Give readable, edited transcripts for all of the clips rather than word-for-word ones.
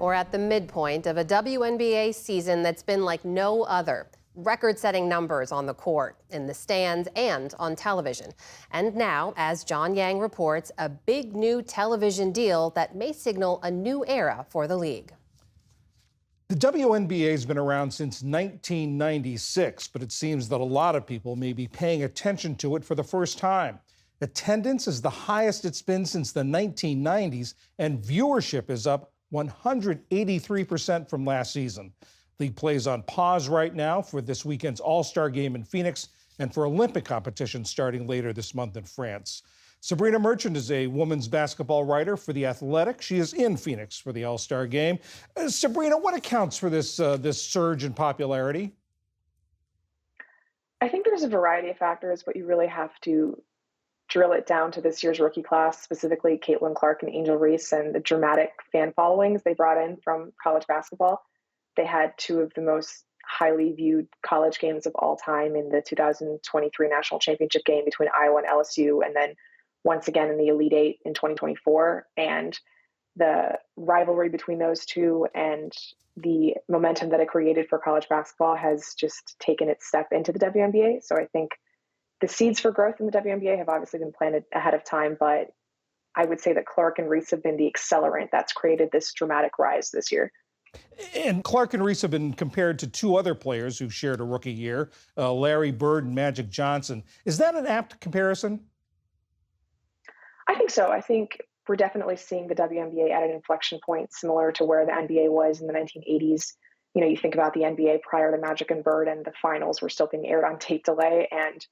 We're at the midpoint of a WNBA season that's been like no other. Record-setting numbers on the court, in the stands, and on television. And now, as John Yang reports, a big new television deal that may signal a new era for the league. The WNBA has been around since 1996, but it seems that a lot of people may be paying attention to it for the first time. Attendance is the highest it's been since the 1990s, and viewership is up 183% from last season. League plays on pause right now for this weekend's All-Star game in Phoenix and for Olympic competition starting later this month in France. Sabrina Merchant is a women's basketball writer for The Athletic. She is in Phoenix for the All-Star game. Sabrina, what accounts for this surge in popularity? I think there's a variety of factors, but you really have to drill it down to this year's rookie class, specifically Caitlin Clark and Angel Reese, and the dramatic fan followings they brought in from college basketball. They had two of the most highly viewed college games of all time in the 2023 national championship game between Iowa and LSU, and then once again in the Elite Eight in 2024. And the rivalry between those two and the momentum that it created for college basketball has just taken its step into the WNBA. So I think the seeds for growth in the WNBA have obviously been planted ahead of time, but I would say that Clark and Reese have been the accelerant that's created this dramatic rise this year. And Clark and Reese have been compared to two other players who shared a rookie year, Larry Bird and Magic Johnson. Is that an apt comparison? I think so. I think we're definitely seeing the WNBA at an inflection point similar to where the NBA was in the 1980s. You know, you think about the NBA prior to Magic and Bird, and the finals were still being aired on tape delay. And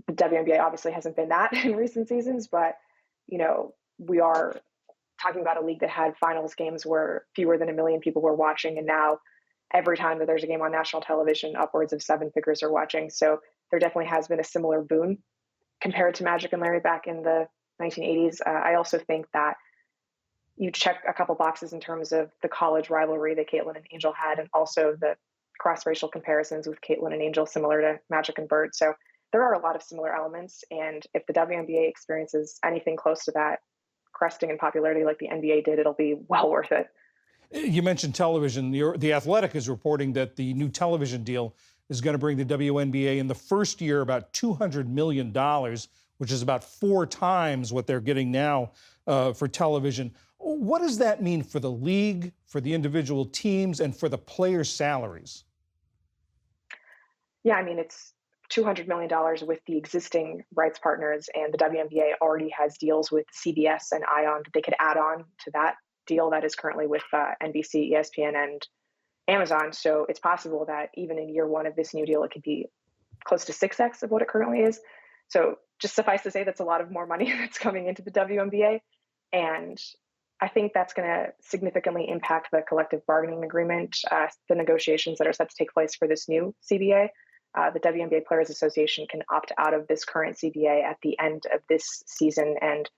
the WNBA obviously hasn't been that in recent seasons, but, you know, we are talking about a league that had finals games where fewer than 1 million people were watching. And now every time that there's a game on national television, upwards of 7 figures are watching. So there definitely has been a similar boom compared to Magic and Larry back in the 1980s. I also think that you check a couple boxes in terms of the college rivalry that Caitlin and Angel had, and also the cross-racial comparisons with Caitlin and Angel similar to Magic and Bird. So there are a lot of similar elements. And if the WNBA experiences anything close to that, cresting in popularity like the NBA did, it'll be well worth it. You mentioned television. The Athletic is reporting that the new television deal is going to bring the WNBA in the first year about $200 million, which is about 4 times what they're getting now for television. What does that mean for the league, for the individual teams, and for the players' salaries? Yeah, I mean, it's $200 million with the existing rights partners, and the WNBA already has deals with CBS and ION that they could add on to that deal that is currently with NBC, ESPN, and Amazon. So it's possible that even in year one of this new deal, it could be close to 6x of what it currently is. So just suffice to say, that's a lot of more money that's coming into the WNBA. And I think that's going to significantly impact the collective bargaining agreement, the negotiations that are set to take place for this new CBA. The WNBA Players Association can opt out of this current CBA at the end of this season and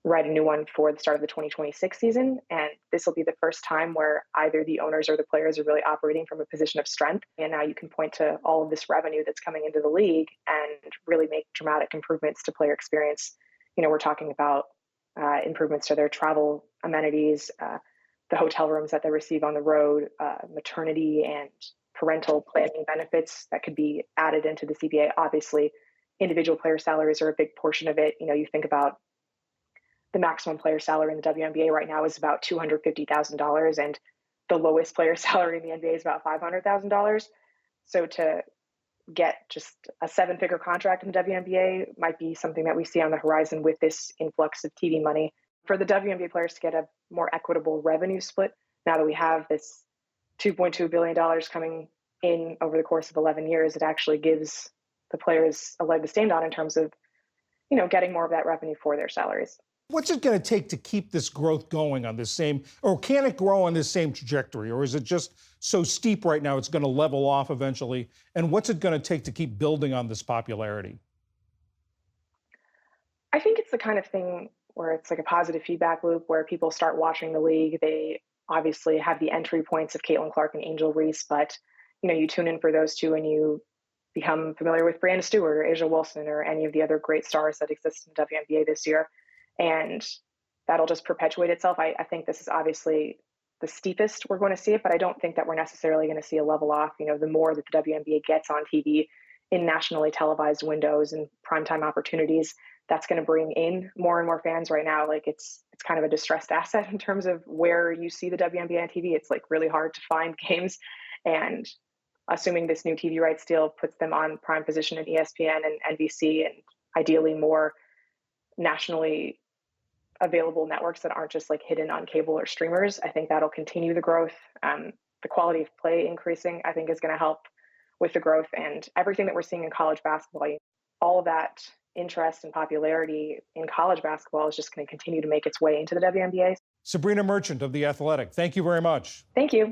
write a new one for the start of the 2026 season. And this will be the first time where either the owners or the players are really operating from a position of strength. And now you can point to all of this revenue that's coming into the league and really make dramatic improvements to player experience. You know, we're talking about improvements to their travel amenities, the hotel rooms that they receive on the road, maternity and parental planning benefits that could be added into the CBA. Obviously, individual player salaries are a big portion of it. You know, you think about the maximum player salary in the WNBA right now is about $250,000, and the lowest player salary in the NBA is about $500,000. So to get just a 7-figure contract in the WNBA might be something that we see on the horizon with this influx of TV money. For the WNBA players to get a more equitable revenue split, now that we have this $2.2 billion coming in over the course of 11 years, it actually gives the players a leg to stand on in terms of, you know, getting more of that revenue for their salaries. What's it going to take to keep this growth going on this same, or can it grow on this same trajectory? Or is it just so steep right now it's going to level off eventually? And what's it going to take to keep building on this popularity? I think it's the kind of thing where it's like a positive feedback loop where people start watching the league. They obviously have the entry points of Caitlin Clark and Angel Reese, but, you know, you tune in for those two and you become familiar with Brianna Stewart or Asia Wilson or any of the other great stars that exist in WNBA this year. And that'll just perpetuate itself. I think this is obviously the steepest we're going to see it, but I don't think that we're necessarily going to see a level off. The more that the WNBA gets on TV in nationally televised windows and primetime opportunities, that's going to bring in more and more fans. Right now, like it's kind of a distressed asset in terms of where you see the WNBA on TV. It's like really hard to find games, and assuming this new TV rights deal puts them on prime position in ESPN and NBC, and ideally more nationally available networks that aren't just like hidden on cable or streamers, I think that'll continue the growth. The quality of play increasing, I think, is going to help with the growth, and everything that we're seeing in college basketball. All of that interest and popularity in college basketball is just going to continue to make its way into the WNBA. Sabrina Merchant of The Athletic, thank you very much. Thank you.